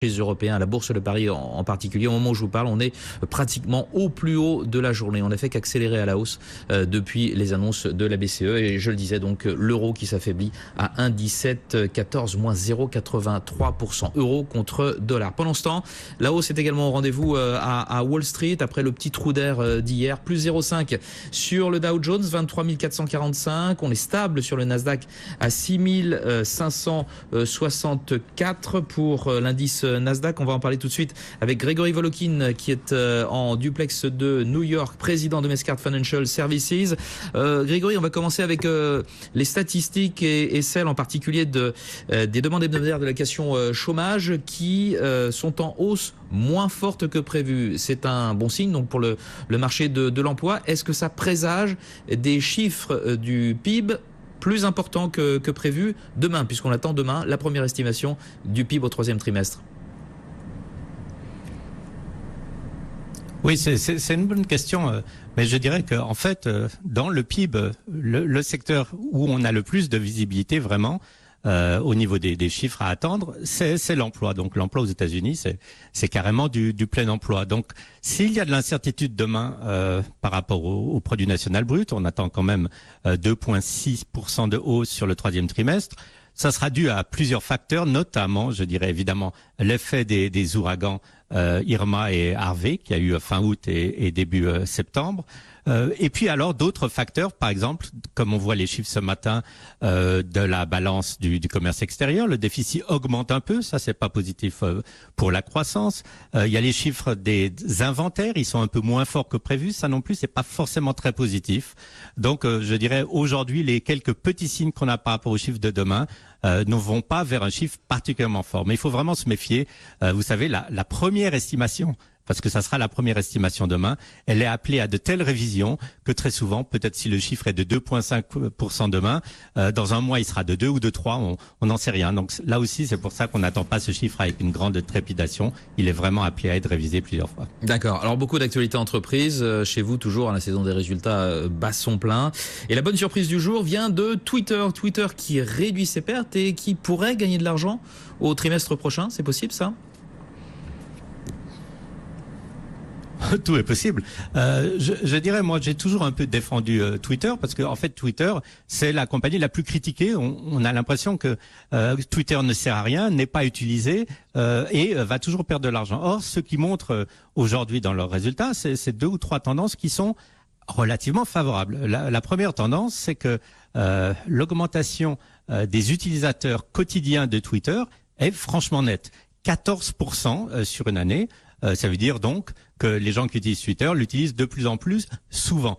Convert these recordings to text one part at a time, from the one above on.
Européens, à la Bourse de Paris en particulier. Au moment où je vous parle, on est pratiquement au plus haut de la journée. On n'a fait qu'accélérer à la hausse depuis les annonces de la BCE. Et je le disais, donc l'euro qui s'affaiblit à 1,1714, moins 0,83%. Euro contre dollar. Pendant ce temps, la hausse est également au rendez-vous à Wall Street après le petit trou d'air d'hier. Plus 0,5 sur le Dow Jones, 23 445. On est stable sur le Nasdaq à 6 564 pour l'indice Nasdaq. On va en parler tout de suite avec Grégory Volokin qui est en duplex de New York, président de Mescart Financial Services. Grégory, on va commencer avec les statistiques et celles en particulier des demandes hebdomadaires de location chômage qui sont en hausse moins forte que prévu. C'est un bon signe donc pour le marché de l'emploi. Est-ce que ça présage des chiffres du PIB plus importants que prévu demain, puisqu'on attend demain la première estimation du PIB au troisième trimestre? Oui, c'est une bonne question, mais je dirais qu'en fait, dans le PIB, le secteur où on a le plus de visibilité vraiment, au niveau des chiffres à attendre, c'est l'emploi. Donc l'emploi aux États-Unis, c'est carrément du plein emploi. Donc s'il y a de l'incertitude demain par rapport au produit national brut, on attend quand même 2,6% de hausse sur le troisième trimestre. Ça sera dû à plusieurs facteurs, notamment, je dirais évidemment, l'effet des ouragans Irma et Harvey, qui a eu fin août et début septembre. Et puis alors d'autres facteurs, par exemple, comme on voit les chiffres ce matin de la balance du commerce extérieur, le déficit augmente un peu, ça c'est pas positif pour la croissance. Il y a les chiffres des inventaires, ils sont un peu moins forts que prévu, ça non plus c'est pas forcément très positif. Donc je dirais aujourd'hui les quelques petits signes qu'on a par rapport aux chiffres de demain ne vont pas vers un chiffre particulièrement fort. Mais il faut vraiment se méfier. Vous savez, la première estimation, parce que ça sera la première estimation demain, elle est appelée à de telles révisions que très souvent, peut-être si le chiffre est de 2,5% demain, dans un mois il sera de 2 ou de 3, on n'en sait rien. Donc là aussi, c'est pour ça qu'on n'attend pas ce chiffre avec une grande trépidation. Il est vraiment appelé à être révisé plusieurs fois. D'accord. Alors beaucoup d'actualités entreprises. Chez vous, toujours, la saison des résultats bat son plein. Et la bonne surprise du jour vient de Twitter. Twitter qui réduit ses pertes et qui pourrait gagner de l'argent au trimestre prochain. C'est possible ça ? Tout est possible. Je dirais, moi, j'ai toujours un peu défendu Twitter parce que, en fait, Twitter, c'est la compagnie la plus critiquée. On a l'impression que Twitter ne sert à rien, n'est pas utilisé et va toujours perdre de l'argent. Or, ce qui montre aujourd'hui dans leurs résultats, c'est 2 ou 3 tendances qui sont relativement favorables. La première tendance, c'est que l'augmentation des utilisateurs quotidiens de Twitter est franchement nette. 14% sur une année. Ça veut dire donc que les gens qui utilisent Twitter l'utilisent de plus en plus souvent.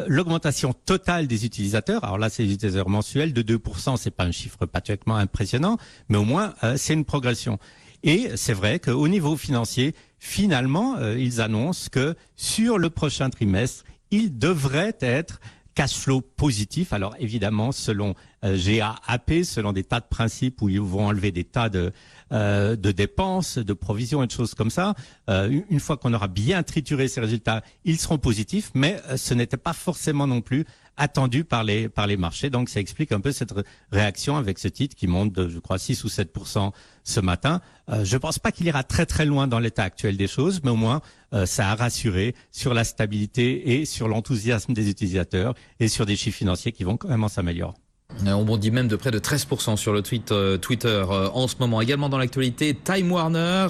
L'augmentation totale des utilisateurs, alors là c'est des utilisateurs mensuels de 2%, c'est pas un chiffre particulièrement impressionnant, mais au moins c'est une progression. Et c'est vrai qu'au niveau financier, finalement, ils annoncent que sur le prochain trimestre, ils devraient être cash flow positif. Alors évidemment, selon GAAP, selon des tas de principes où ils vont enlever des tas de dépenses, de provisions et de choses comme ça. Une fois qu'on aura bien trituré ces résultats, ils seront positifs, mais ce n'était pas forcément non plus attendu par les marchés. Donc ça explique un peu cette réaction avec ce titre qui monte de, je crois, 6 ou 7% ce matin. Je pense pas qu'il ira très très loin dans l'état actuel des choses, mais au moins ça a rassuré sur la stabilité et sur l'enthousiasme des utilisateurs et sur des chiffres financiers qui vont quand même s'améliorer. On bondit même de près de 13% sur le Twitter en ce moment. Également dans l'actualité, Time Warner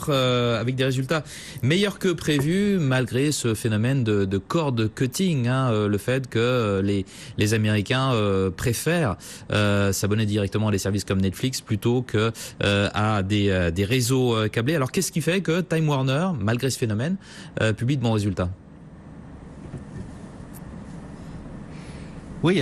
avec des résultats meilleurs que prévus malgré ce phénomène de cord cutting, le fait que les Américains préfèrent s'abonner directement à des services comme Netflix plutôt que à des réseaux câblés. Alors qu'est-ce qui fait que Time Warner, malgré ce phénomène, publie de bons résultats ? Oui,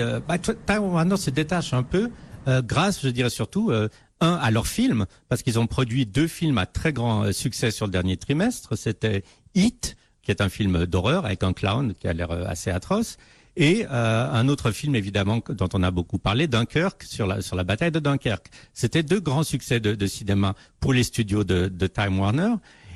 Time Warner se détache un peu grâce, je dirais surtout, à leurs films, parce qu'ils ont produit 2 films à très grand succès sur le dernier trimestre. C'était It, qui est un film d'horreur avec un clown qui a l'air assez atroce, et un autre film évidemment dont on a beaucoup parlé, Dunkerque, sur la bataille de Dunkerque. C'était 2 grands succès de cinéma pour les studios de Time Warner.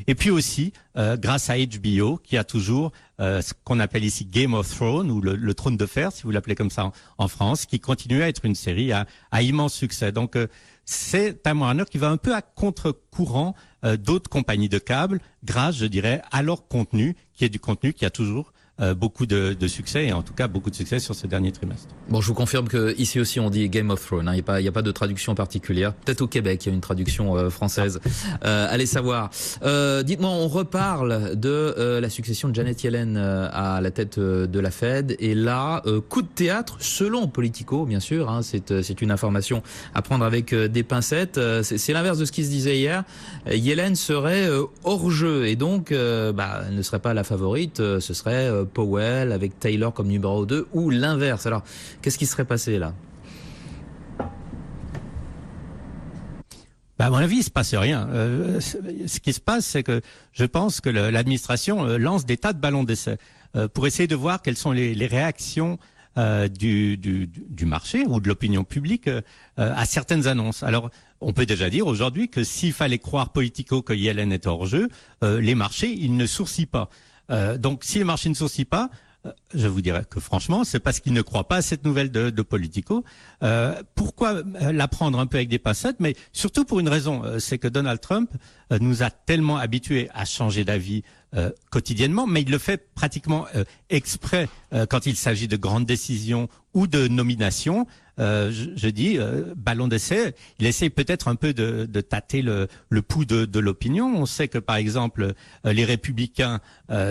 Et puis aussi, grâce à HBO, qui a toujours ce qu'on appelle ici Game of Thrones, ou le trône de fer, si vous l'appelez comme ça en France, qui continue à être une série à immense succès. Donc, c'est Time Warner qui va un peu à contre-courant d'autres compagnies de câbles, grâce, je dirais, à leur contenu, qui est du contenu qui a toujours beaucoup de succès, et en tout cas beaucoup de succès sur ce dernier trimestre. Bon, je vous confirme que ici aussi on dit Game of Thrones, hein. Il n'y a pas de traduction particulière. Peut-être au Québec il y a une traduction française. Allez savoir. Dites-moi, on reparle de la succession de Janet Yellen à la tête de la Fed, et là, coup de théâtre selon Politico, bien sûr, hein. C'est une information à prendre avec des pincettes. C'est l'inverse de ce qui se disait hier. Yellen serait hors jeu, et donc elle ne serait pas la favorite, ce serait Powell avec Taylor comme numéro 2, ou l'inverse. Alors, qu'est-ce qui serait passé là? À mon avis, il se passe rien. Ce qui se passe, c'est que je pense que l'administration lance des tas de ballons d'essai pour essayer de voir quelles sont les réactions du marché ou de l'opinion publique à certaines annonces. Alors, on peut déjà dire aujourd'hui que s'il fallait croire Politico que Yellen est hors jeu, les marchés, ils ne sourcillent pas. Donc, si les marchés ne sourcillent pas, je vous dirais que franchement, c'est parce qu'ils ne croient pas à cette nouvelle de Politico. Pourquoi la prendre un peu avec des pincettes? Mais surtout pour une raison, c'est que Donald Trump nous a tellement habitués à changer d'avis quotidiennement, mais il le fait pratiquement exprès quand il s'agit de grandes décisions ou de nominations. Je dis ballon d'essai, il essaye peut-être un peu de tâter le pouls de l'opinion. On sait que par exemple les républicains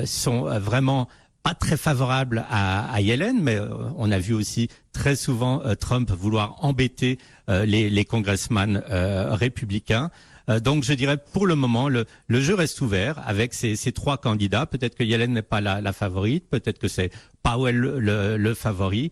sont vraiment pas très favorables à Yellen, mais on a vu aussi très souvent Trump vouloir embêter les congressmen républicains. Donc je dirais pour le moment le jeu reste ouvert avec ces trois candidats. Peut-être que Yellen n'est pas la favorite, peut-être que c'est Powell le favori.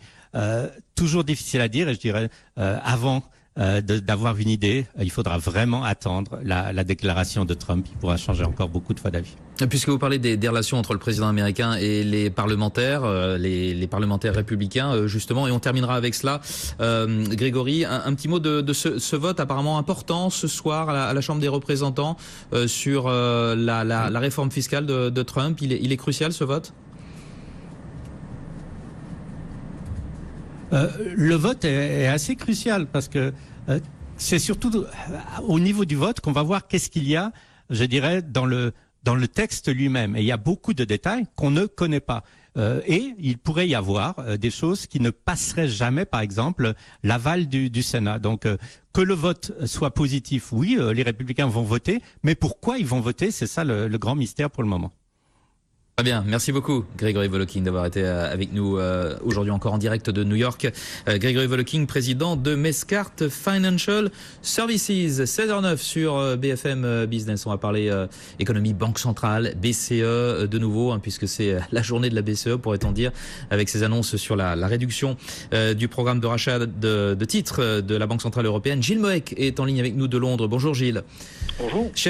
Toujours difficile à dire, et je dirais avant d'avoir une idée, il faudra vraiment attendre la déclaration de Trump. Il pourra changer encore beaucoup de fois d'avis. Puisque vous parlez des relations entre le président américain et les parlementaires, les parlementaires républicains, justement, et on terminera avec cela. Grégory, un petit mot de ce vote apparemment important ce soir à la Chambre des représentants sur la réforme fiscale de Trump. Il est crucial, ce vote? Le vote est assez crucial parce que c'est surtout au niveau du vote qu'on va voir qu'est-ce qu'il y a, je dirais, dans le texte lui-même. Et il y a beaucoup de détails qu'on ne connaît pas. Et il pourrait y avoir des choses qui ne passeraient jamais, par exemple, l'aval du Sénat. Donc, que le vote soit positif, oui, les républicains vont voter, mais pourquoi ils vont voter, c'est ça le grand mystère pour le moment. Très bien, merci beaucoup Grégory Voloking d'avoir été avec nous aujourd'hui encore en direct de New York. Grégory Voloking, président de Mescart Financial Services. 16h09 sur BFM Business. On va parler économie, banque centrale, BCE de nouveau, hein, puisque c'est la journée de la BCE, pourrait-on dire, avec ses annonces sur la réduction du programme de rachat de titres de la Banque centrale européenne. Gilles Moec est en ligne avec nous de Londres. Bonjour Gilles. Bonjour. Chef